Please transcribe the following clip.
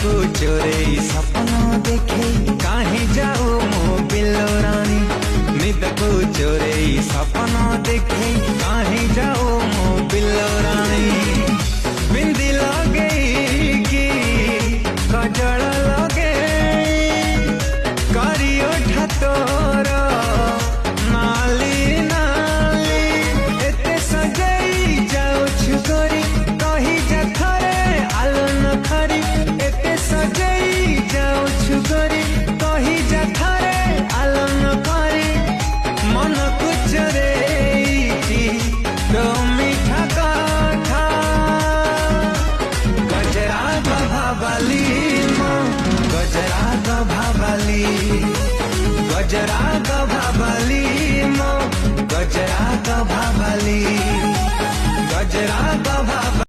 को चोरे सपना देखे काहे जाओ मो बिल्लो रानी निद को चोरे सपना देखे काहे जाओ मो बिल्लो रानी बिंदी लगे कि कजल लगे करियो ठातोर नाली नाली एते सजई जाओ छुकरी कही जा खरे आलो न खरी एते सजई जाओ छुकरी कही जा खरे आलो न खरी मन कुचरे तो मीठा कथा गजरा गभाबाली मो गजरा गभाबाली गजरा गभाबाली मो गजरा गभाबाली गजरा गभा